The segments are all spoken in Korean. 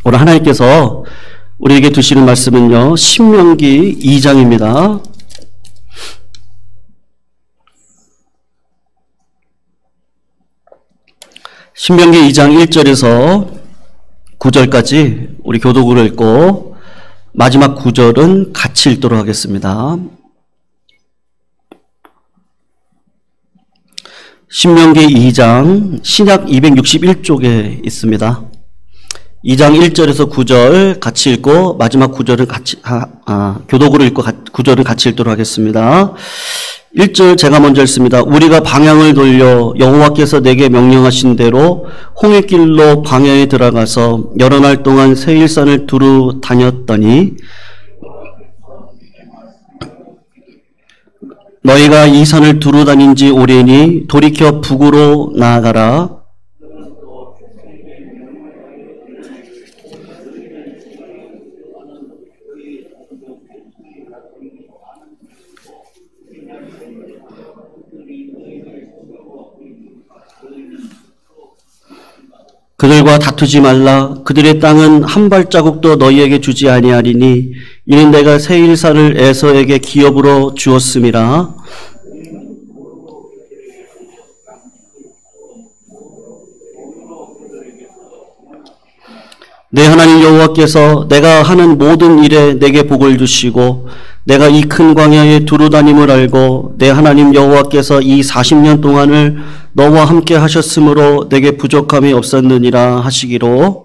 오늘 하나님께서 우리에게 주시는 말씀은요, 신명기 2장입니다. 신명기 2장 1절에서 9절까지 우리 교독으로 읽고 마지막 9절은 같이 읽도록 하겠습니다. 신명기 2장 신약 261쪽에 있습니다. 2장 1절에서 9절 같이 읽고 마지막 9절은 교독으로 읽고 9절은 같이 읽도록 하겠습니다. 1절 제가 먼저 읽습니다. 우리가 방향을 돌려 여호와께서 내게 명령하신 대로 홍해길로 광야에 들어가서 여러 날 동안 세일산을 두루 다녔더니 너희가 이 산을 두루 다닌 지 오래니 돌이켜 북으로 나아가라. 그들과 다투지 말라. 그들의 땅은 한 발자국도 너희에게 주지 아니하리니 이는 내가 세일산을 에서에게 기업으로 주었음이라. 내 하나님 여호와께서 내가 하는 모든 일에 내게 복을 주시고 내가 이 큰 광야에 두루 다님을 알고 내 하나님 여호와께서 이 40년 동안을 너와 함께 하셨으므로 내게 부족함이 없었느니라 하시기로.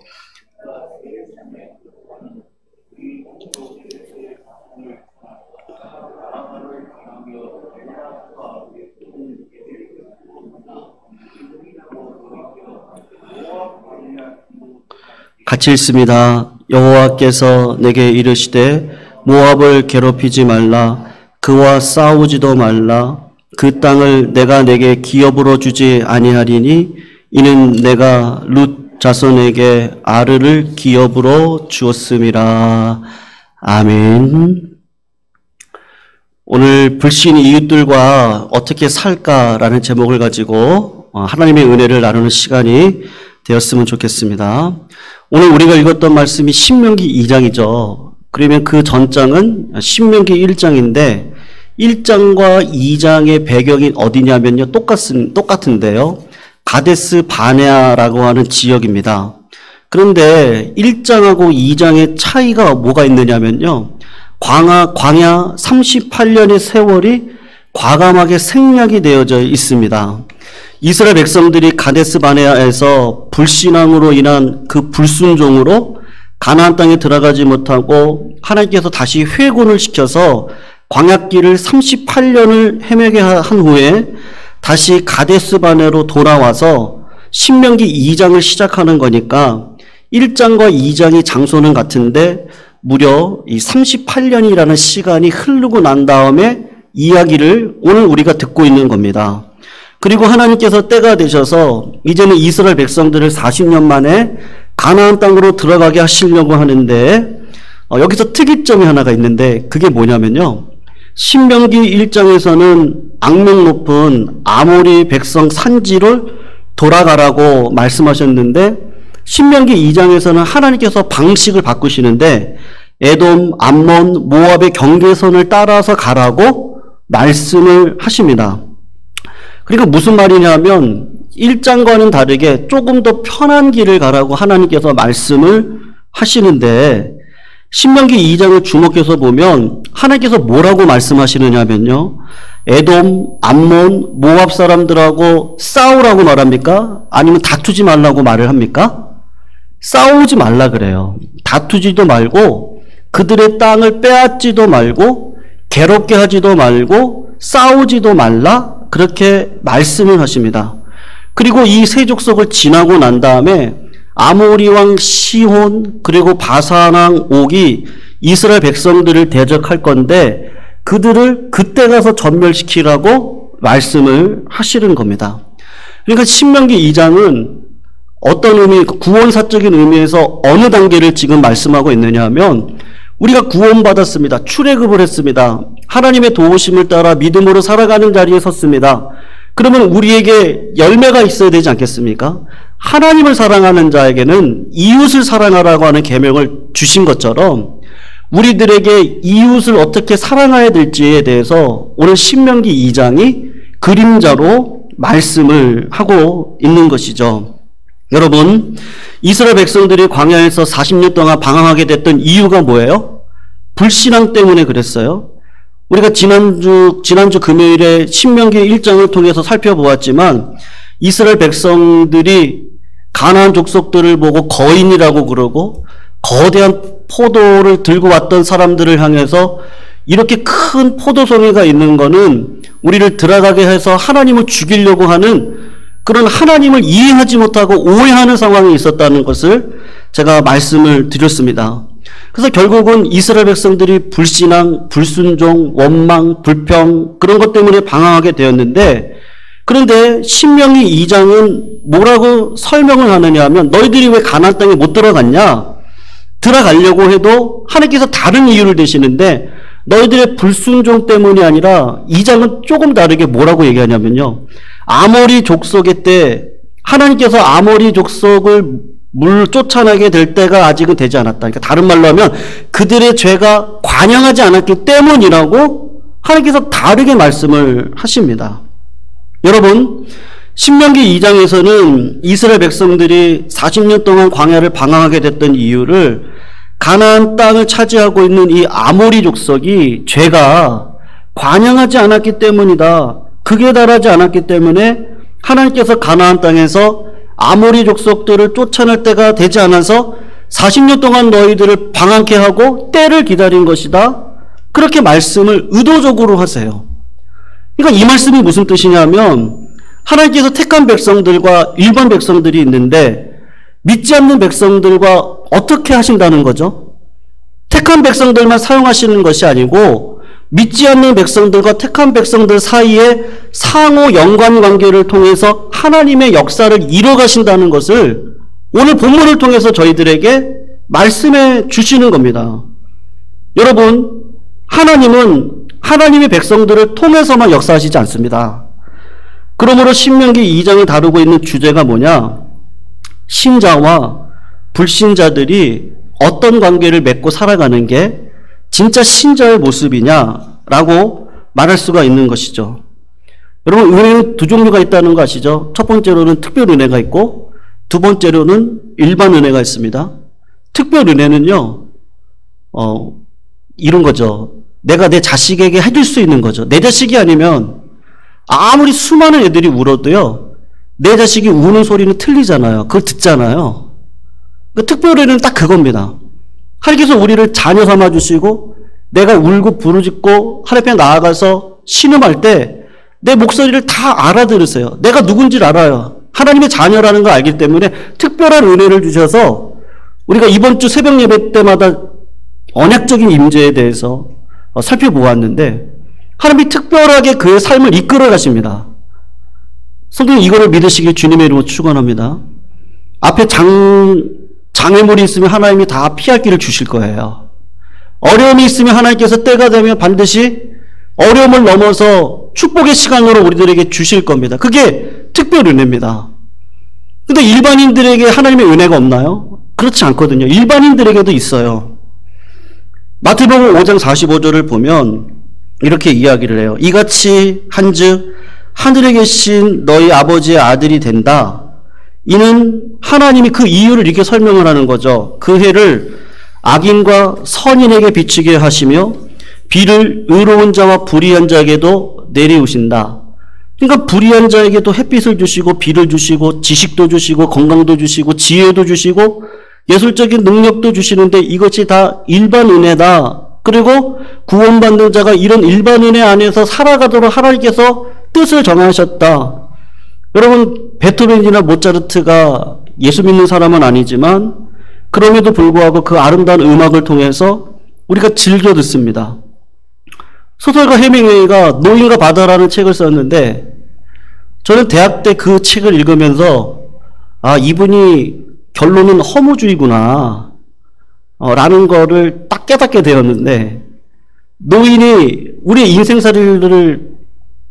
같이 읽습니다. 여호와께서 내게 이르시되 모압을 괴롭히지 말라. 그와 싸우지도 말라. 그 땅을 내가 내게 기업으로 주지 아니하리니 이는 내가 룻 자손에게 아르를 기업으로 주었음이라. 아멘. 오늘 불신 이웃들과 어떻게 살까라는 제목을 가지고 하나님의 은혜를 나누는 시간이 되었으면 좋겠습니다. 오늘 우리가 읽었던 말씀이 신명기 2장이죠. 그러면 그 전장은 신명기 1장인데 1장과 2장의 배경이 어디냐면요. 똑같은데요. 가데스 바네아라고 하는 지역입니다. 그런데 1장하고 2장의 차이가 뭐가 있느냐면요. 광야 38년의 세월이 과감하게 생략이 되어져 있습니다. 이스라엘 백성들이 가데스 바네아에서 불신앙으로 인한 그 불순종으로 가나안 땅에 들어가지 못하고 하나님께서 다시 회군을 시켜서 광야길을 38년을 헤매게 한 후에 다시 가데스 바네아로 돌아와서 신명기 2장을 시작하는 거니까 1장과 2장이 장소는 같은데 무려 이 38년이라는 시간이 흐르고 난 다음에 이야기를 오늘 우리가 듣고 있는 겁니다. 그리고 하나님께서 때가 되셔서 이제는 이스라엘 백성들을 40년 만에 가나안 땅으로 들어가게 하시려고 하는데 여기서 특이점이 하나가 있는데 그게 뭐냐면요. 신명기 1장에서는 악명 높은 아모리 백성 산지를 돌아가라고 말씀하셨는데 신명기 2장에서는 하나님께서 방식을 바꾸시는데 에돔, 암몬, 모압의 경계선을 따라서 가라고 말씀을 하십니다. 그리고 무슨 말이냐면 1장과는 다르게 조금 더 편한 길을 가라고 하나님께서 말씀을 하시는데 신명기 2장을 주목해서 보면 하나님께서 뭐라고 말씀하시느냐면요. 에돔, 암몬, 모압 사람들하고 싸우라고 말합니까? 아니면 다투지 말라고 말을 합니까? 싸우지 말라 그래요. 다투지도 말고 그들의 땅을 빼앗지도 말고 괴롭게 하지도 말고 싸우지도 말라 그렇게 말씀을 하십니다. 그리고 이 세족속을 지나고 난 다음에 아모리 왕 시혼 그리고 바산 왕 옥이 이스라엘 백성들을 대적할 건데 그들을 그때 가서 전멸시키라고 말씀을 하시는 겁니다. 그러니까 신명기 2장은 어떤 의미, 구원사적인 의미에서 어느 단계를 지금 말씀하고 있느냐 하면 우리가 구원받았습니다. 출애굽을 했습니다. 하나님의 도우심을 따라 믿음으로 살아가는 자리에 섰습니다. 그러면 우리에게 열매가 있어야 되지 않겠습니까? 하나님을 사랑하는 자에게는 이웃을 사랑하라고 하는 계명을 주신 것처럼 우리들에게 이웃을 어떻게 사랑해야 될지에 대해서 오늘 신명기 2장이 그림자로 말씀을 하고 있는 것이죠. 여러분, 이스라엘 백성들이 광야에서 40년 동안 방황하게 됐던 이유가 뭐예요? 불신앙 때문에 그랬어요. 우리가 지난주 금요일에 신명기 1장을 통해서 살펴보았지만 이스라엘 백성들이 가나안 족속들을 보고 거인이라고 그러고 거대한 포도를 들고 왔던 사람들을 향해서 이렇게 큰 포도송이가 있는 거는 우리를 들어가게 해서 하나님을 죽이려고 하는 그런 하나님을 이해하지 못하고 오해하는 상황이 있었다는 것을 제가 말씀을 드렸습니다. 그래서 결국은 이스라엘 백성들이 불신앙, 불순종, 원망, 불평 그런 것 때문에 방황하게 되었는데 그런데 신명기 2장은 뭐라고 설명을 하느냐 하면 너희들이 왜 가나안 땅에 못 들어갔냐? 들어가려고 해도 하나님께서 다른 이유를 대시는데 너희들의 불순종 때문이 아니라 2장은 조금 다르게 뭐라고 얘기하냐면요. 아모리 족속의 때 하나님께서 아모리 족속을 쫓아나게 될 때가 아직은 되지 않았다. 그러니까 다른 말로 하면 그들의 죄가 관영하지 않았기 때문이라고 하나님께서 다르게 말씀을 하십니다. 여러분, 신명기 2장에서는 이스라엘 백성들이 40년 동안 광야를 방황하게 됐던 이유를 가나안 땅을 차지하고 있는 이 아모리 족속이 죄가 관영하지 않았기 때문이다. 극에 달하지 않았기 때문에 하나님께서 가나안 땅에서 아모리 족속들을 쫓아낼 때가 되지 않아서 40년 동안 너희들을 방황케 하고 때를 기다린 것이다. 그렇게 말씀을 의도적으로 하세요. 그러니까 이 말씀이 무슨 뜻이냐면 하나님께서 택한 백성들과 일반 백성들이 있는데 믿지 않는 백성들과 어떻게 하신다는 거죠? 택한 백성들만 사용하시는 것이 아니고 믿지 않는 백성들과 택한 백성들 사이에 상호 연관관계를 통해서 하나님의 역사를 이뤄가신다는 것을 오늘 본문을 통해서 저희들에게 말씀해 주시는 겁니다. 여러분, 하나님은 하나님의 백성들을 통해서만 역사하시지 않습니다. 그러므로 신명기 2장을 다루고 있는 주제가 뭐냐? 신자와 불신자들이 어떤 관계를 맺고 살아가는 게 진짜 신자의 모습이냐라고 말할 수가 있는 것이죠. 여러분, 은혜는 두 종류가 있다는 거 아시죠? 첫 번째로는 특별 은혜가 있고 두 번째로는 일반 은혜가 있습니다. 특별 은혜는요, 이런 거죠. 내가 내 자식에게 해줄 수 있는 거죠. 내 자식이 아니면 아무리 수많은 애들이 울어도요, 내 자식이 우는 소리는 틀리잖아요. 그걸 듣잖아요. 그 특별히는 딱 그겁니다. 하나님께서 우리를 자녀 삼아주시고 내가 울고 부르짖고 하나님 앞에 나아가서 신음할 때 내 목소리를 다 알아들으세요. 내가 누군지를 알아요. 하나님의 자녀라는 걸 알기 때문에 특별한 은혜를 주셔서 우리가 이번 주 새벽 예배 때마다 언약적인 임재에 대해서 살펴보았는데 하나님이 특별하게 그의 삶을 이끌어 가십니다. 성도님, 이거를 믿으시길 주님의 이름으로 축원합니다. 앞에 장애물이 있으면 하나님이 다 피할 길을 주실 거예요. 어려움이 있으면 하나님께서 때가 되면 반드시 어려움을 넘어서 축복의 시간으로 우리들에게 주실 겁니다. 그게 특별 은혜입니다. 근데 일반인들에게 하나님의 은혜가 없나요? 그렇지 않거든요. 일반인들에게도 있어요. 마태복음 5장 45절을 보면 이렇게 이야기를 해요. 이같이 한즉 하늘에 계신 너희 아버지의 아들이 된다. 이는 하나님이 그 이유를 이렇게 설명을 하는 거죠. 그 해를 악인과 선인에게 비추게 하시며 비를 의로운 자와 불의한 자에게도 내리우신다. 그러니까 불의한 자에게도 햇빛을 주시고 비를 주시고 지식도 주시고 건강도 주시고 지혜도 주시고 예술적인 능력도 주시는데 이것이 다 일반 은혜다. 그리고 구원받는 자가 이런 일반 은혜 안에서 살아가도록 하나님께서 뜻을 정하셨다. 여러분, 베토벤이나 모차르트가 예수 믿는 사람은 아니지만 그럼에도 불구하고 그 아름다운 음악을 통해서 우리가 즐겨 듣습니다. 소설가 해밍웨이가 노인과 바다라는 책을 썼는데 저는 대학 때 그 책을 읽으면서 이분이 결론은 허무주의구나 라는 거를 딱 깨닫게 되었는데 노인이 우리의 인생살이를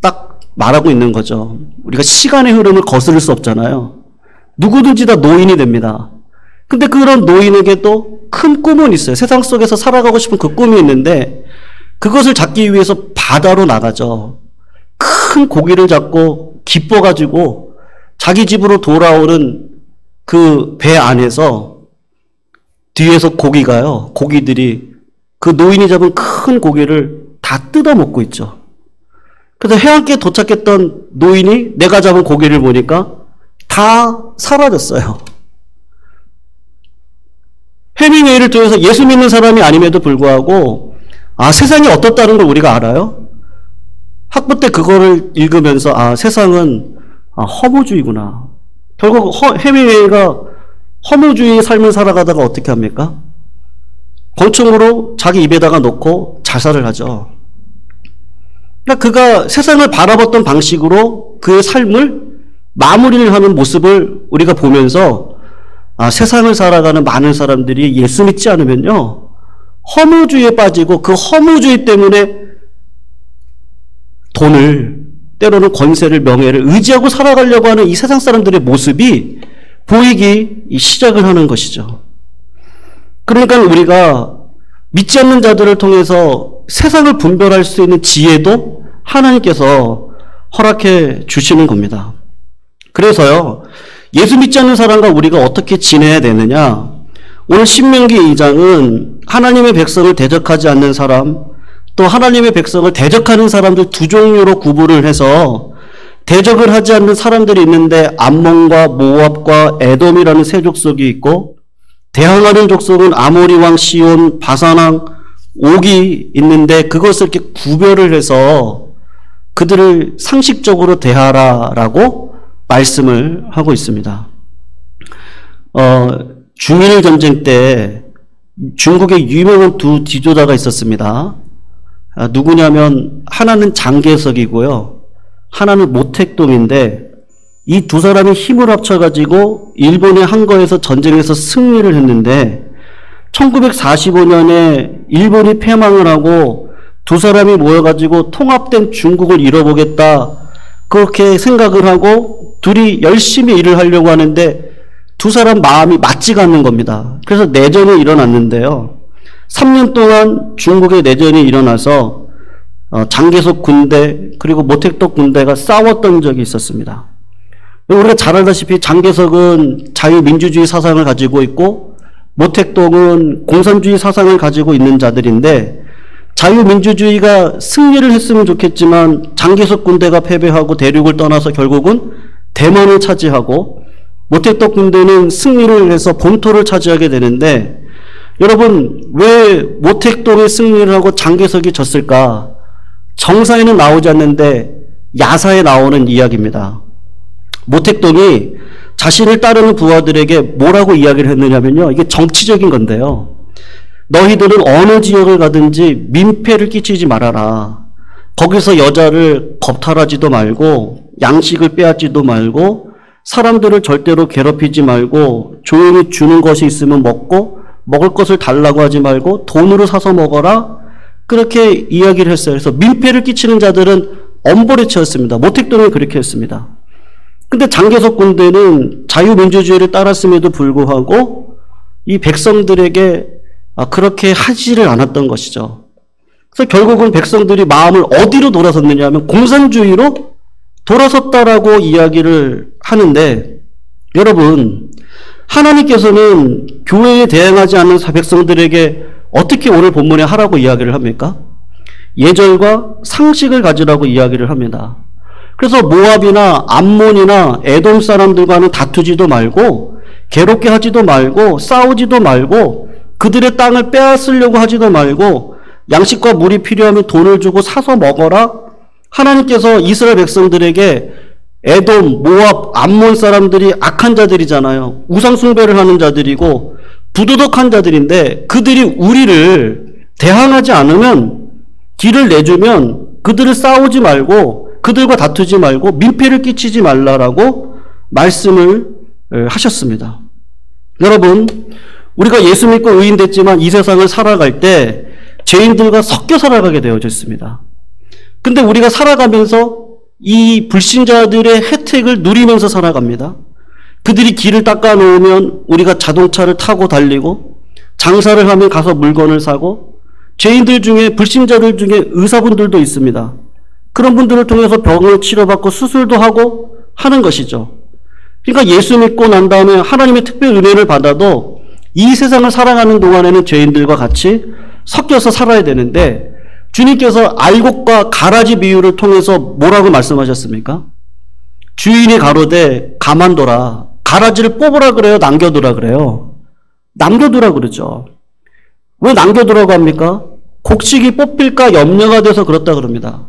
딱 말하고 있는 거죠. 우리가 시간의 흐름을 거스를 수 없잖아요. 누구든지 다 노인이 됩니다. 근데 그런 노인에게도 큰 꿈은 있어요. 세상 속에서 살아가고 싶은 그 꿈이 있는데 그것을 잡기 위해서 바다로 나가죠. 큰 고기를 잡고 기뻐가지고 자기 집으로 돌아오는 그 배 안에서 뒤에서 고기들이 그 노인이 잡은 큰 고기를 다 뜯어먹고 있죠. 그래서 해안가에 도착했던 노인이 내가 잡은 고기를 보니까 다 사라졌어요. 해밍웨이를 통해서 예수 믿는 사람이 아님에도 불구하고 세상이 어떻다는 걸 우리가 알아요. 학부 때 그거를 읽으면서 세상은 허무주의구나. 결국 해밍웨이가 허무주의 삶을 살아가다가 어떻게 합니까? 권총으로 자기 입에다가 놓고 자살을 하죠. 그러니까 그가 세상을 바라봤던 방식으로 그의 삶을 마무리를 하는 모습을 우리가 보면서 세상을 살아가는 많은 사람들이 예수 믿지 않으면요 허무주의에 빠지고 그 허무주의 때문에 돈을 때로는 권세를 명예를 의지하고 살아가려고 하는 이 세상 사람들의 모습이 보이기 시작을 하는 것이죠. 그러니까 우리가 믿지 않는 자들을 통해서 세상을 분별할 수 있는 지혜도 하나님께서 허락해 주시는 겁니다. 그래서요, 예수 믿지 않는 사람과 우리가 어떻게 지내야 되느냐? 오늘 신명기 2장은 하나님의 백성을 대적하지 않는 사람, 또 하나님의 백성을 대적하는 사람들 두 종류로 구분을 해서 대적을 하지 않는 사람들이 있는데 암몬과 모압과 에돔이라는 세 족속이 있고 대항하는 족속은 아모리 왕 시온, 바산 왕 옥이 있는데 그것을 이렇게 구별을 해서 그들을 상식적으로 대하라라고 말씀을 하고 있습니다. 중일 전쟁 때 중국에 유명한 두 지도자가 있었습니다. 누구냐면 하나는 장개석이고요. 하나는 모택동인데 이 두 사람이 힘을 합쳐가지고 일본의 한거에서 전쟁에서 승리를 했는데 1945년에 일본이 패망을 하고 두 사람이 모여가지고 통합된 중국을 이뤄보겠다 그렇게 생각을 하고 둘이 열심히 일을 하려고 하는데 두 사람 마음이 맞지가 않는 겁니다. 그래서 내전이 일어났는데요. 3년 동안 중국의 내전이 일어나서 장개석 군대 그리고 모택동 군대가 싸웠던 적이 있었습니다. 우리가 잘 알다시피 장개석은 자유민주주의 사상을 가지고 있고 모택동은 공산주의 사상을 가지고 있는 자들인데 자유민주주의가 승리를 했으면 좋겠지만 장개석 군대가 패배하고 대륙을 떠나서 결국은 대만을 차지하고 모택동 군대는 승리를 해서 본토를 차지하게 되는데 여러분 왜 모택동이 승리를 하고 장개석이 졌을까? 정사에는 나오지 않는데 야사에 나오는 이야기입니다. 모택동이 자신을 따르는 부하들에게 뭐라고 이야기를 했느냐면요. 이게 정치적인 건데요. 너희들은 어느 지역을 가든지 민폐를 끼치지 말아라. 거기서 여자를 겁탈하지도 말고 양식을 빼앗지도 말고 사람들을 절대로 괴롭히지 말고 조용히 주는 것이 있으면 먹고 먹을 것을 달라고 하지 말고 돈으로 사서 먹어라. 그렇게 이야기를 했어요. 그래서 민폐를 끼치는 자들은 엄벌에 채웠습니다. 모택동은 그렇게 했습니다. 근데 장개석 군대는 자유민주주의를 따랐음에도 불구하고 이 백성들에게 그렇게 하지를 않았던 것이죠. 그래서 결국은 백성들이 마음을 어디로 돌아섰느냐 하면 공산주의로 돌아섰다라고 이야기를 하는데 여러분 하나님께서는 교회에 대항하지 않는 백성들에게 어떻게 오늘 본문에 하라고 이야기를 합니까? 예절과 상식을 가지라고 이야기를 합니다. 그래서 모압이나 암몬이나 에돔 사람들과는 다투지도 말고 괴롭게 하지도 말고 싸우지도 말고 그들의 땅을 빼앗으려고 하지도 말고 양식과 물이 필요하면 돈을 주고 사서 먹어라. 하나님께서 이스라엘 백성들에게 에돔, 모압, 암몬 사람들이 악한 자들이잖아요. 우상 숭배를 하는 자들이고 부도덕한 자들인데 그들이 우리를 대항하지 않으면 길을 내주면 그들을 싸우지 말고 그들과 다투지 말고 민폐를 끼치지 말라라고 말씀을 하셨습니다. 여러분 우리가 예수 믿고 의인 됐지만 이 세상을 살아갈 때 죄인들과 섞여 살아가게 되어져 있습니다. 근데 우리가 살아가면서 이 불신자들의 혜택을 누리면서 살아갑니다. 그들이 길을 닦아 놓으면 우리가 자동차를 타고 달리고, 장사를 하면 가서 물건을 사고, 죄인들 중에, 불신자들 중에 의사분들도 있습니다. 그런 분들을 통해서 병을 치료받고 수술도 하고 하는 것이죠. 그러니까 예수 믿고 난 다음에 하나님의 특별 은혜를 받아도 이 세상을 살아가는 동안에는 죄인들과 같이 섞여서 살아야 되는데, 주님께서 알곡과 가라지 비유를 통해서 뭐라고 말씀하셨습니까? 주인이 가로되 가만둬라. 가라지를 뽑으라 그래요? 남겨두라 그래요? 남겨두라 그러죠. 왜 남겨두라고 합니까? 곡식이 뽑힐까 염려가 돼서 그렇다 그럽니다.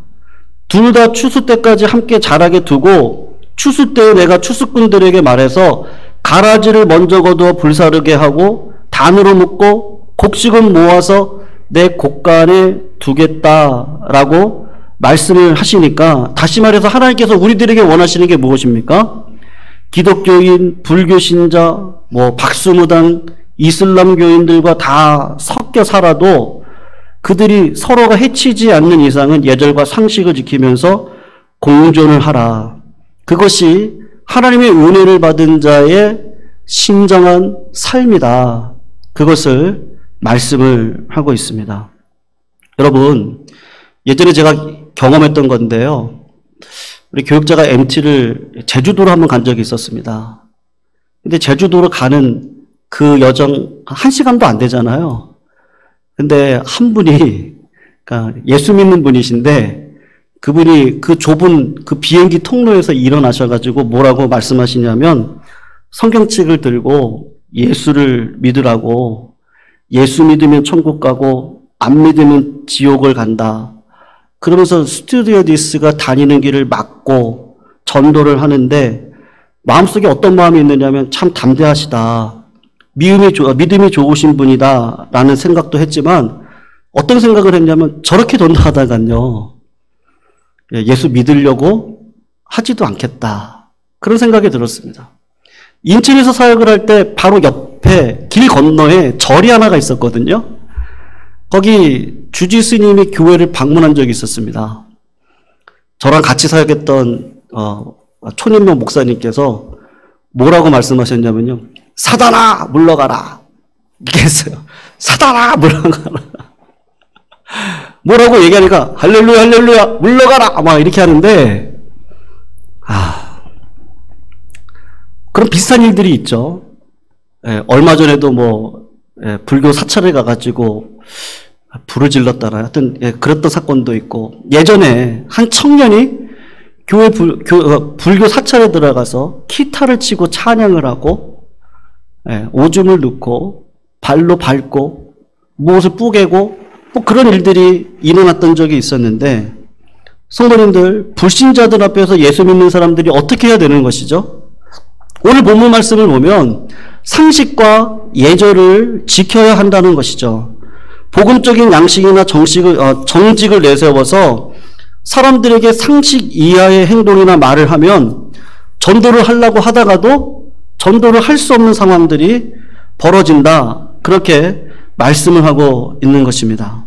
둘 다 추수 때까지 함께 자라게 두고, 추수 때에 내가 추수꾼들에게 말해서 가라지를 먼저 거두어 불사르게 하고 단으로 묶고 곡식은 모아서 내 곡간에 두겠다라고 말씀을 하시니까, 다시 말해서 하나님께서 우리들에게 원하시는 게 무엇입니까? 기독교인, 불교신자, 박수무당, 이슬람교인들과 다 섞여 살아도 그들이 서로가 해치지 않는 이상은 예절과 상식을 지키면서 공존을 하라. 그것이 하나님의 은혜를 받은 자의 신정한 삶이다. 그것을 말씀을 하고 있습니다. 여러분, 예전에 제가 경험했던 건데요. 우리 교육자가 MT를 제주도로 한번 간 적이 있었습니다. 근데 제주도로 가는 그 여정 1시간도 안 되잖아요. 근데 한 분이, 그러니까 예수 믿는 분이신데, 그분이 그 좁은 그 비행기 통로에서 일어나셔가지고 뭐라고 말씀하시냐면, 성경책을 들고 예수를 믿으라고, 예수 믿으면 천국 가고 안 믿으면 지옥을 간다. 그러면서 스튜디오디스가 다니는 길을 막고 전도를 하는데, 마음속에 어떤 마음이 있느냐면 참 담대하시다. 믿음이 좋으신 분이다 라는 생각도 했지만, 어떤 생각을 했냐면 저렇게 전도하다간요, 예수 믿으려고 하지도 않겠다. 그런 생각이 들었습니다. 인천에서 사역을 할 때 바로 옆에 길 건너에 절이 하나가 있었거든요. 거기 주지 스님이 교회를 방문한 적이 있었습니다. 저랑 같이 사역했던 촌인명 목사님께서 뭐라고 말씀하셨냐면요, 사단아 물러가라 이렇게 했어요. 사단아 물러가라. 뭐라고 얘기하니까 할렐루야 할렐루야 물러가라 막 이렇게 하는데, 그런 비슷한 일들이 있죠. 얼마 전에도 불교 사찰에 가가지고 불을 질렀다나 하여튼 그랬던 사건도 있고, 예전에 한 청년이 불교 사찰에 들어가서 기타를 치고 찬양을 하고, 오줌을 넣고 발로 밟고 무엇을 뿌개고 그런 일들이 일어났던 적이 있었는데, 성도님들, 불신자들 앞에서 예수 믿는 사람들이 어떻게 해야 되는 것이죠? 오늘 본문 말씀을 보면 상식과 예절을 지켜야 한다는 것이죠. 복음적인 양식이나 정직을 내세워서 사람들에게 상식 이하의 행동이나 말을 하면 전도를 하려고 하다가도 전도를 할 수 없는 상황들이 벌어진다. 그렇게 말씀을 하고 있는 것입니다.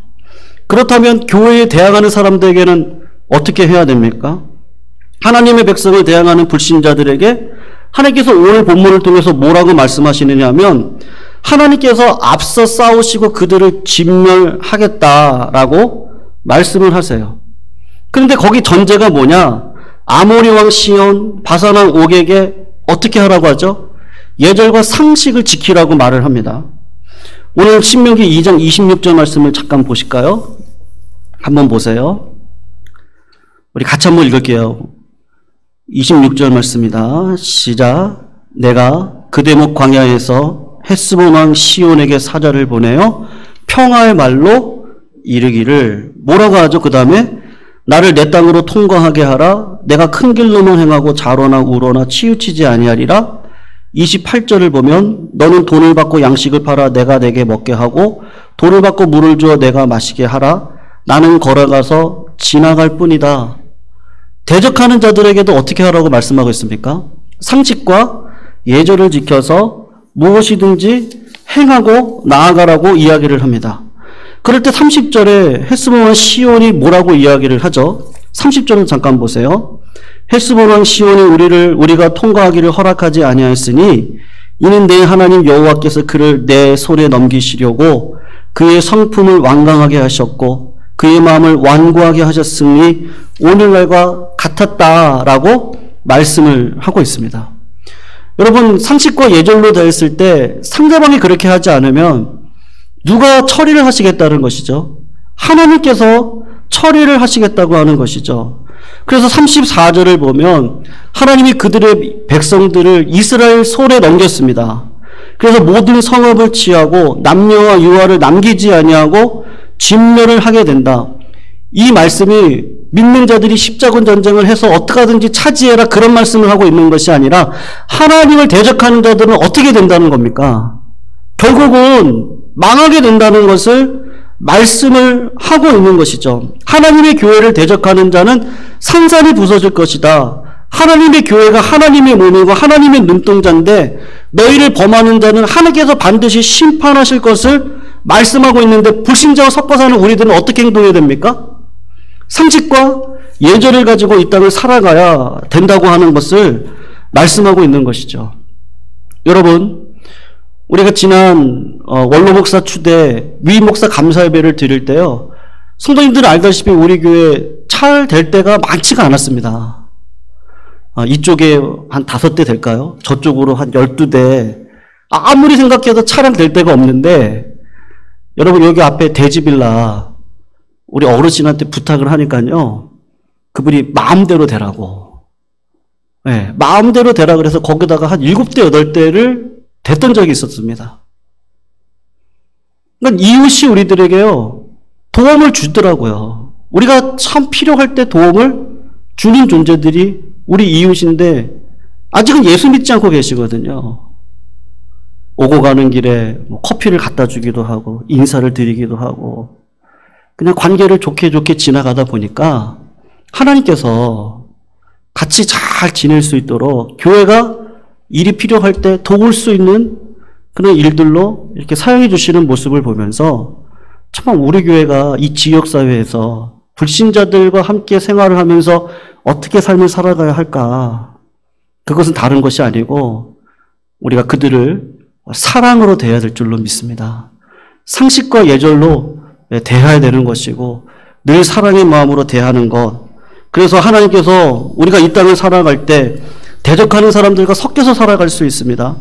그렇다면 교회에 대항하는 사람들에게는 어떻게 해야 됩니까? 하나님의 백성을 대항하는 불신자들에게 하나님께서 오늘 본문을 통해서 뭐라고 말씀하시느냐 하면, 하나님께서 앞서 싸우시고 그들을 진멸하겠다라고 말씀을 하세요. 그런데 거기 전제가 뭐냐? 아모리 왕 시온, 바산 왕 옥에게 어떻게 하라고 하죠? 예절과 상식을 지키라고 말을 합니다. 오늘 신명기 2장 26절 말씀을 잠깐 보실까요? 한번 보세요. 우리 같이 한번 읽을게요. 26절 말씀입니다. 시작. 내가 그대목 광야에서 헷스본 왕 시온에게 사자를 보내어 평화의 말로 이르기를, 뭐라고 하죠? 그 다음에 나를 내 땅으로 통과하게 하라. 내가 큰 길로만 행하고 좌로나 우로나 치우치지 아니하리라. 28절을 보면 너는 돈을 받고 양식을 팔아 내가 내게 먹게 하고 돈을 받고 물을 주어 내가 마시게 하라. 나는 걸어가서 지나갈 뿐이다. 대적하는 자들에게도 어떻게 하라고 말씀하고 있습니까? 상식과 예절을 지켜서 무엇이든지 행하고 나아가라고 이야기를 합니다. 그럴 때 30절에 헷스본 시온이 뭐라고 이야기를 하죠? 30절을 잠깐 보세요. 헬스본 왕 시온이 우리가 통과하기를 허락하지 아니하였으니 이는 내 하나님 여호와께서 그를 내 손에 넘기시려고 그의 성품을 완강하게 하셨고 그의 마음을 완고하게 하셨으니 오늘날과 같았다라고 말씀을 하고 있습니다. 여러분, 상식과 예절로 되었을 때 상대방이 그렇게 하지 않으면 누가 처리를 하시겠다는 것이죠? 하나님께서 처리를 하시겠다고 하는 것이죠. 그래서 34절을 보면 하나님이 그들의 백성들을 이스라엘 손에 넘겼습니다. 그래서 모든 성읍을 취하고 남녀와 유아를 남기지 아니하고 진멸을 하게 된다. 이 말씀이 믿는 자들이 십자군 전쟁을 해서 어떻게 하든지 차지해라 그런 말씀을 하고 있는 것이 아니라 하나님을 대적하는 자들은 어떻게 된다는 겁니까? 결국은 망하게 된다는 것을 말씀을 하고 있는 것이죠. 하나님의 교회를 대적하는 자는 산산이 부서질 것이다. 하나님의 교회가 하나님의 몸이고 하나님의 눈동자인데 너희를 범하는 자는 하나님께서 반드시 심판하실 것을 말씀하고 있는데 불신자와 섞어 사는 우리들은 어떻게 행동해야 됩니까? 상식과 예절을 가지고 이 땅을 살아가야 된다고 하는 것을 말씀하고 있는 것이죠. 여러분, 우리가 지난 원로 목사 추대 위임 목사 감사 예배를 드릴 때요, 성도님들은 알다시피 우리 교회 잘 될 때가 많지가 않았습니다. 이쪽에 한 5대 될까요? 저쪽으로 한 12대. 아무리 생각해도 차량 될 데가 없는데, 여러분 여기 앞에 대지빌라 우리 어르신한테 부탁을 하니까요, 그분이 마음대로 되라고. 네, 마음대로 되라 그래서 거기다가 한 7대, 8대를 됐던 적이 있었습니다. 그러니까 이웃이 우리들에게요, 도움을 주더라고요. 우리가 참 필요할 때 도움을 주는 존재들이 우리 이웃인데, 아직은 예수 믿지 않고 계시거든요. 오고 가는 길에 커피를 갖다 주기도 하고, 인사를 드리기도 하고, 그냥 관계를 좋게 지나가다 보니까 하나님께서 같이 잘 지낼 수 있도록 교회가 일이 필요할 때 도울 수 있는 그런 일들로 이렇게 사용해 주시는 모습을 보면서 참 우리 교회가 이 지역사회에서 불신자들과 함께 생활을 하면서 어떻게 삶을 살아가야 할까? 그것은 다른 것이 아니고 우리가 그들을 사랑으로 대해야 될 줄로 믿습니다. 상식과 예절로 대해야 되는 것이고 늘 사랑의 마음으로 대하는 것. 그래서 하나님께서 우리가 이 땅을 살아갈 때 대적하는 사람들과 섞여서 살아갈 수 있습니다.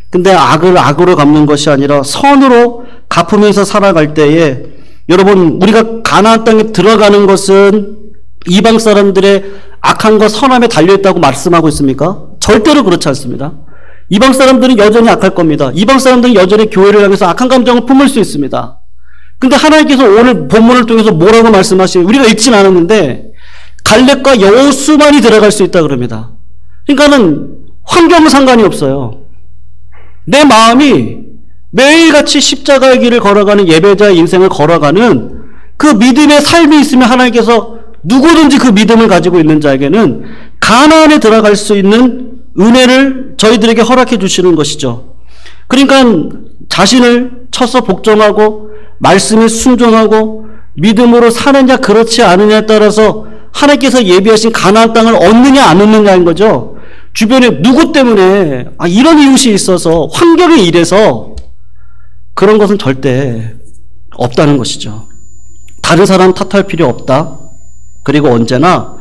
근데 악을 악으로 갚는 것이 아니라 선으로 갚으면서 살아갈 때에, 여러분, 우리가 가나안 땅에 들어가는 것은 이방 사람들의 악함과 선함에 달려있다고 말씀하고 있습니까? 절대로 그렇지 않습니다. 이방 사람들은 여전히 악할 겁니다. 이방 사람들은 여전히 교회를 향해서 악한 감정을 품을 수 있습니다. 근데 하나님께서 오늘 본문을 통해서 뭐라고 말씀하시고, 우리가 읽진 않았는데 갈렙과 여호수만이 들어갈 수 있다 그럽니다. 그러니까는 환경은 상관이 없어요. 내 마음이 매일같이 십자가의 길을 걸어가는 예배자의 인생을 걸어가는 그 믿음의 삶이 있으면 하나님께서 누구든지 그 믿음을 가지고 있는 자에게는 가나안에 들어갈 수 있는 은혜를 저희들에게 허락해 주시는 것이죠. 그러니까 자신을 쳐서 복종하고 말씀에 순종하고 믿음으로 사느냐 그렇지 않느냐에 따라서 하나님께서 예비하신 가나안 땅을 얻느냐 안 얻느냐인 거죠. 주변에 누구 때문에 이런 이웃이 있어서 환경이 이래서 그런 것은 절대 없다는 것이죠. 다른 사람 탓할 필요 없다. 그리고 언제나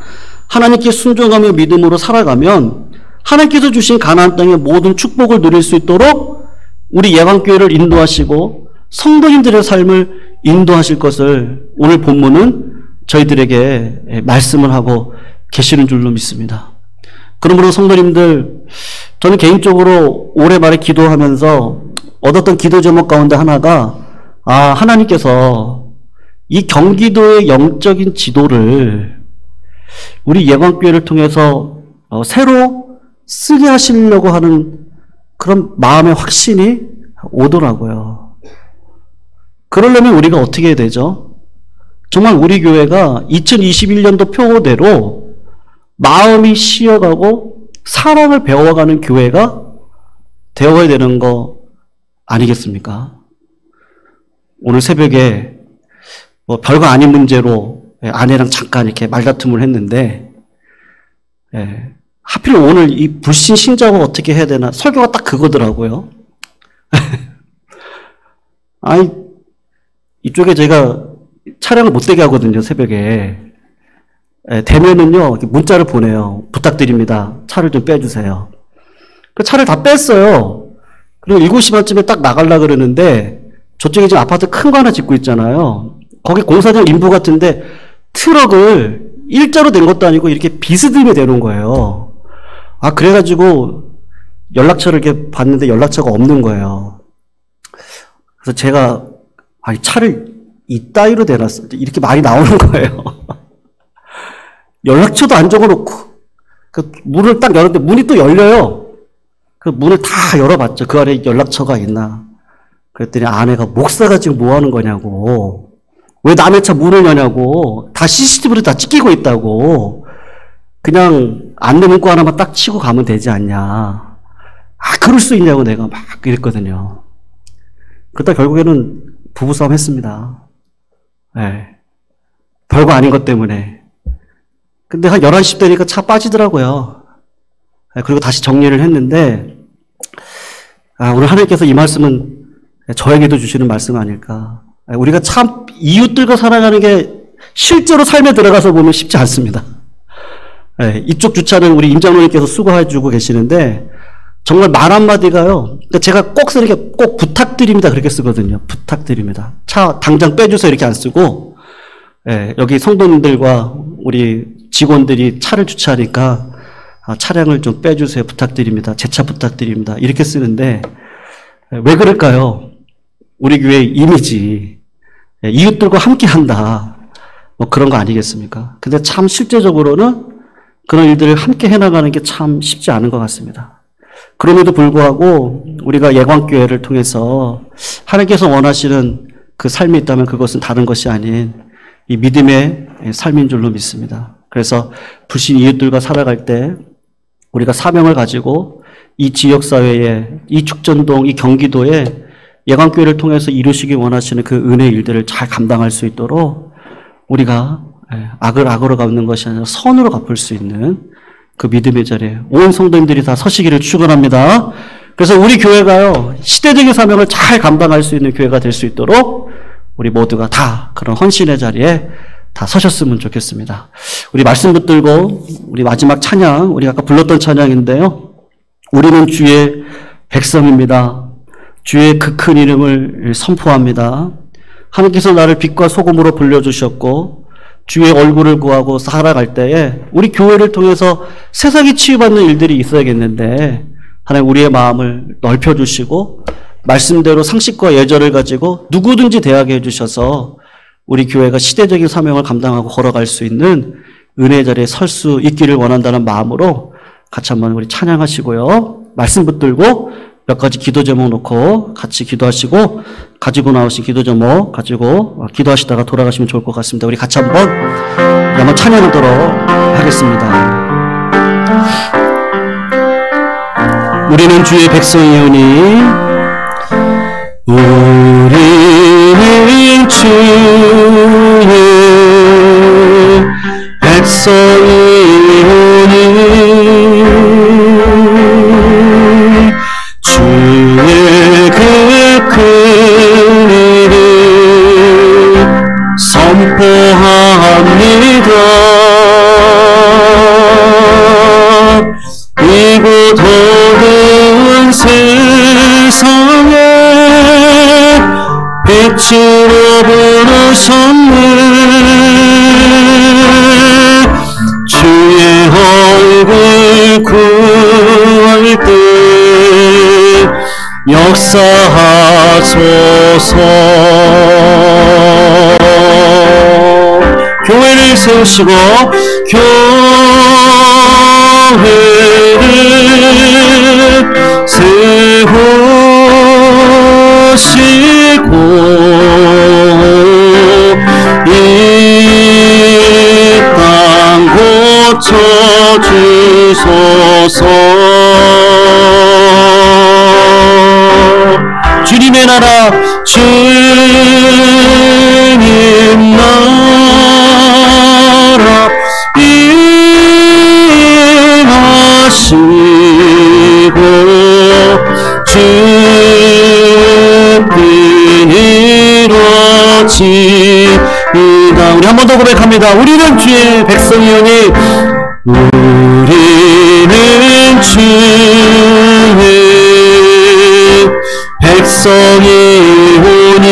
하나님께 순종하며 믿음으로 살아가면 하나님께서 주신 가나안 땅의 모든 축복을 누릴 수 있도록 우리 예방교회를 인도하시고 성도님들의 삶을 인도하실 것을 오늘 본문은 저희들에게 말씀을 하고 계시는 줄로 믿습니다. 그러므로 성도님들, 저는 개인적으로 올해 말에 기도하면서 얻었던 기도 제목 가운데 하나가 하나님께서 이 경기도의 영적인 지도를 우리 예방교회를 통해서 새로 쓰게 하시려고 하는 그런 마음의 확신이 오더라고요. 그러려면 우리가 어떻게 해야 되죠? 정말 우리 교회가 2021년도 표대로 마음이 쉬어가고 사랑을 배워가는 교회가 되어야 되는 거 아니겠습니까? 오늘 새벽에 별거 아닌 문제로 아내랑 잠깐 이렇게 말다툼을 했는데, 예. 하필 오늘 이 불신 신작을 어떻게 해야 되나 설교가 딱 그거더라고요. 아니 이쪽에 제가 차량을 못 대게 하거든요, 새벽에. 예, 되면은요 문자를 보내요. 부탁드립니다. 차를 좀 빼주세요. 그 차를 다 뺐어요. 그리고 7시 반쯤에 딱 나가려고 그러는데 저쪽에 지금 아파트 큰 거 하나 짓고 있잖아요. 거기 공사장 인부 같은데 트럭을 일자로 된 것도 아니고 이렇게 비스듬히 대놓은 거예요. 아, 그래가지고 연락처를 이렇게 봤는데 연락처가 없는 거예요. 그래서 제가, 아니, 차를 이따위로 대놨어. 이렇게 말이 나오는 거예요. 연락처도 안 적어놓고, 그 문을 딱 열었는데 문이 또 열려요. 그 문을 다 열어봤죠. 그 안에 연락처가 있나. 그랬더니 아내가 목사가 지금 뭐 하는 거냐고. 왜 남의 차 문을 여냐고. 다 CCTV로 다 찍히고 있다고. 그냥 안내 문구 하나만 딱 치고 가면 되지 않냐. 아, 그럴 수 있냐고 내가 막 이랬거든요. 그러다 결국에는 부부싸움 했습니다. 네. 별거 아닌 것 때문에. 근데 한 11시 되니까 차 빠지더라고요. 네, 그리고 다시 정리를 했는데, 아, 오늘 하나님께서 이 말씀은 저에게도 주시는 말씀 아닐까. 우리가 참 이웃들과 살아가는 게 실제로 삶에 들어가서 보면 쉽지 않습니다. 네, 이쪽 주차는 우리 임장로님께서 수고해주고 계시는데 정말 말 한마디가요. 제가 꼭 쓰는 게 꼭 부탁드립니다. 그렇게 쓰거든요. 부탁드립니다. 차 당장 빼주세요. 이렇게 안 쓰고 네, 여기 성도님들과 우리 직원들이 차를 주차하니까 차량을 좀 빼주세요. 부탁드립니다. 제 차 부탁드립니다. 이렇게 쓰는데 왜 그럴까요? 우리 교회의 이미지 이웃들과 함께한다. 뭐 그런 거 아니겠습니까? 근데 참 실제적으로는 그런 일들을 함께 해나가는 게 참 쉽지 않은 것 같습니다. 그럼에도 불구하고 우리가 예광교회를 통해서 하나님께서 원하시는 그 삶이 있다면 그것은 다른 것이 아닌 이 믿음의 삶인 줄로 믿습니다. 그래서 불신 이웃들과 살아갈 때 우리가 사명을 가지고 이 지역사회에, 이 축전동, 이 경기도에 예광교회를 통해서 이루시기 원하시는 그 은혜의 일들을 잘 감당할 수 있도록 우리가 악을 악으로 갚는 것이 아니라 선으로 갚을 수 있는 그 믿음의 자리에 온 성도님들이 다 서시기를 축원합니다. 그래서 우리 교회가요 시대적인 사명을 잘 감당할 수 있는 교회가 될 수 있도록 우리 모두가 다 그런 헌신의 자리에 다 서셨으면 좋겠습니다. 우리 말씀 붙들고 우리 마지막 찬양, 우리 아까 불렀던 찬양인데요. 우리는 주의 백성입니다. 주의 그 큰 이름을 선포합니다. 하나님께서 나를 빛과 소금으로 불려주셨고 주의 얼굴을 구하고 살아갈 때에 우리 교회를 통해서 세상이 치유받는 일들이 있어야겠는데 하나님 우리의 마음을 넓혀주시고 말씀대로 상식과 예절을 가지고 누구든지 대하게 해주셔서 우리 교회가 시대적인 사명을 감당하고 걸어갈 수 있는 은혜의 자리에 설 수 있기를 원한다는 마음으로 같이 한번 우리 찬양하시고요. 말씀 붙들고 몇 가지 기도 제목 놓고 같이 기도하시고 가지고 나오신 기도 제목 가지고 기도하시다가 돌아가시면 좋을 것 같습니다. 우리 같이 한번 찬양하도록 하겠습니다. 우리는 주의 백성이오니 우리는 주의 백성이오니 주의 그 큰 이름 선포합니다. 이곳 어두운 세상에 빛으로 부르셨네. 주의 얼굴 구할 때 역사하소서. 교회를 세우시고 교회를 세우시고 이 땅 고쳐주소서. 주님의 나라 주님 나라 임하소서. 오니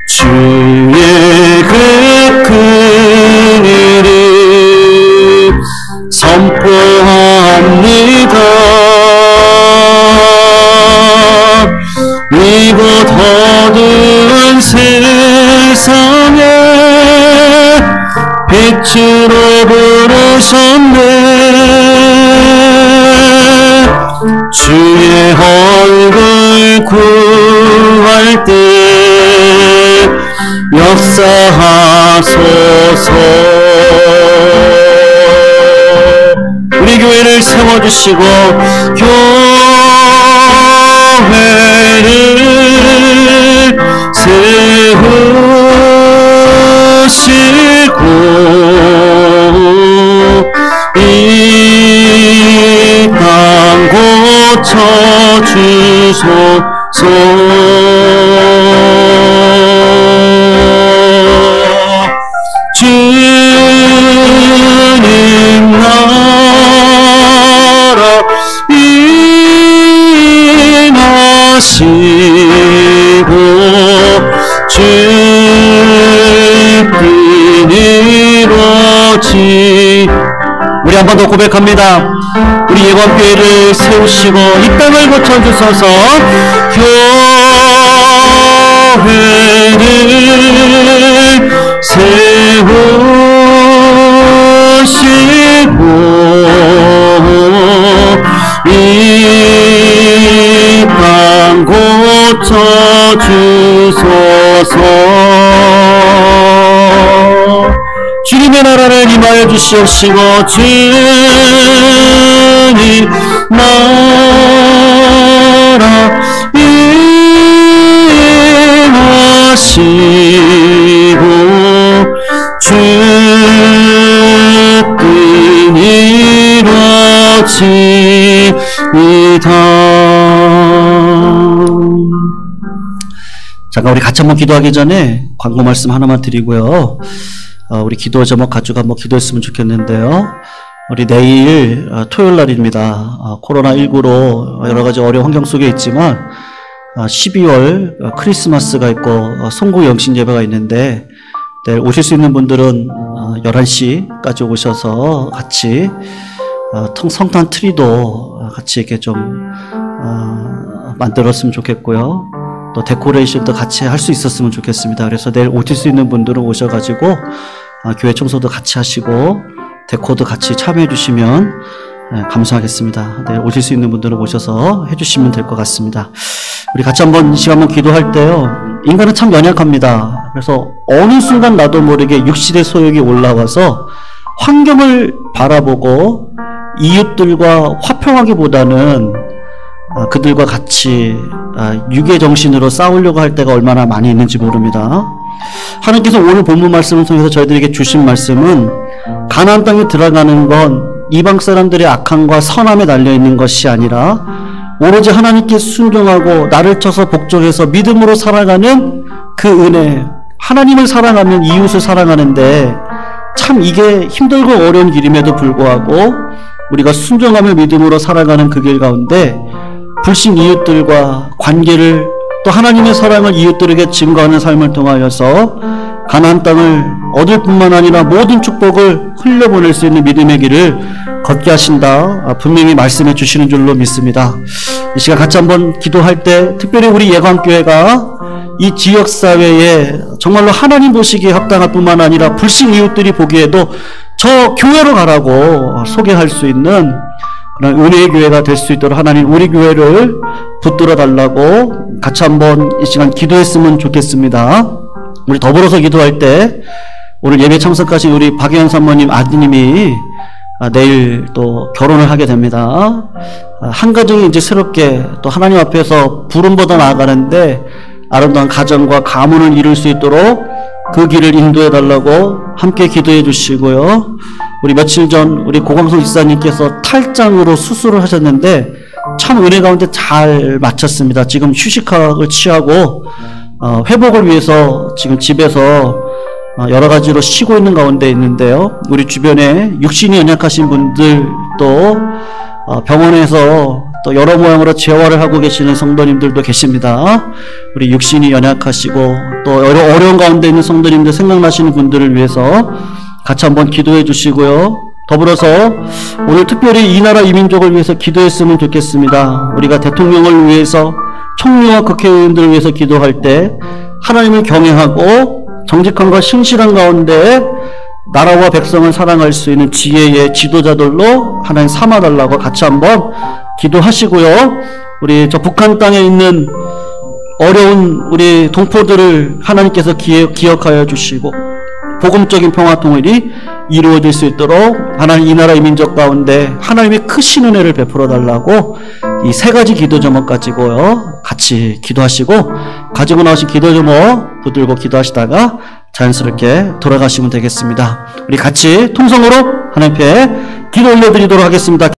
주의 그 큰 이름 선포합니다. 이곳 어두운 세상에 빛으로 부르셨네. 주의 얼굴 구할 때 역사하소서. 우리 교회를 세워주시고 교회를 세우시고 이 땅 고쳐주소서. 주님 나라 임하시고 주의 뜻 이루어지. 우리 한 번 더 고백합니다. 우리 예관교회를 세우시고 이 땅을 고쳐주소서. 교회를 세우시고 이 땅 고쳐주소서. 주님의 나라를 임하여 주시옵시고 주님 나라 임하시고 주의 뜻 이루어지이다. 잠깐 우리 같이 한번 기도하기 전에 광고 말씀 하나만 드리고요. 우리 기도 제목 가지고 한번 기도했으면 좋겠는데요. 우리 내일 토요일 날입니다. 코로나19로 여러 가지 어려운 환경 속에 있지만 12월 크리스마스가 있고 송구 영신 예배가 있는데 내일 오실 수 있는 분들은 11시까지 오셔서 같이 성탄 트리도 같이 이렇게 좀 만들었으면 좋겠고요. 또 데코레이션도 같이 할 수 있었으면 좋겠습니다. 그래서 내일 오실 수 있는 분들은 오셔가지고 교회 청소도 같이 하시고 데코도 같이 참여해 주시면 감사하겠습니다. 내일 오실 수 있는 분들은 오셔서 해주시면 될 것 같습니다. 우리 같이 한번 이 시간 한번 기도할 때요. 인간은 참 연약합니다. 그래서 어느 순간 나도 모르게 육신의 소욕이 올라와서 환경을 바라보고 이웃들과 화평하기보다는 그들과 같이 육의 정신으로 싸우려고 할 때가 얼마나 많이 있는지 모릅니다. 하나님께서 오늘 본문 말씀을 통해서 저희들에게 주신 말씀은 가나안 땅에 들어가는 건 이방 사람들의 악함과 선함에 달려있는 것이 아니라 오로지 하나님께 순종하고 나를 쳐서 복종해서 믿음으로 살아가는 그 은혜, 하나님을 사랑하면 이웃을 사랑하는데 참 이게 힘들고 어려운 길임에도 불구하고 우리가 순종하며 믿음으로 살아가는 그 길 가운데 불신 이웃들과 관계를 또 하나님의 사랑을 이웃들에게 증거하는 삶을 통하여서 가나안 땅을 얻을 뿐만 아니라 모든 축복을 흘려보낼 수 있는 믿음의 길을 걷게 하신다. 분명히 말씀해 주시는 줄로 믿습니다. 이 시간 같이 한번 기도할 때 특별히 우리 예관교회가 이 지역사회에 정말로 하나님 보시기에 합당할 뿐만 아니라 불신 이웃들이 보기에도 저 교회로 가라고 소개할 수 있는 그런 은혜의 교회가 될 수 있도록 하나님 우리 교회를 붙들어 달라고 같이 한번 이 시간 기도했으면 좋겠습니다. 우리 더불어서 기도할 때 오늘 예배 참석하신 우리 박예현 사모님 아드님이 내일 또 결혼을 하게 됩니다. 한 가정이 이제 새롭게 또 하나님 앞에서 부름보다 나아가는데 아름다운 가정과 가문을 이룰 수 있도록 그 길을 인도해 달라고 함께 기도해 주시고요. 우리 며칠 전 우리 고광석 지사님께서 탈장으로 수술을 하셨는데 참 은혜 가운데 잘 마쳤습니다. 지금 휴식을 취하고 회복을 위해서 지금 집에서 여러 가지로 쉬고 있는 가운데 있는데요. 우리 주변에 육신이 연약하신 분들도 병원에서 또 여러 모양으로 재활을 하고 계시는 성도님들도 계십니다. 우리 육신이 연약하시고 또 어려운 가운데 있는 성도님들 생각나시는 분들을 위해서 같이 한번 기도해 주시고요. 더불어서 오늘 특별히 이 나라 이 민족을 위해서 기도했으면 좋겠습니다. 우리가 대통령을 위해서 총리와 국회의원들을 위해서 기도할 때 하나님을 경외하고 정직함과 신실한 가운데 나라와 백성을 사랑할 수 있는 지혜의 지도자들로 하나님 삼아달라고 같이 한번 기도하시고요. 우리 저 북한 땅에 있는 어려운 우리 동포들을 하나님께서 기억하여 주시고 복음적인 평화 통일이 이루어질 수 있도록 하나님 이 나라 이 민족 가운데 하나님의 크신 은혜를 베풀어 달라고 이 세 가지 기도 제목 가지고요 같이 기도하시고 가지고 나오신 기도 제목 붙들고 기도하시다가 자연스럽게 돌아가시면 되겠습니다. 우리 같이 통성으로 하나님 앞에 기도 올려드리도록 하겠습니다.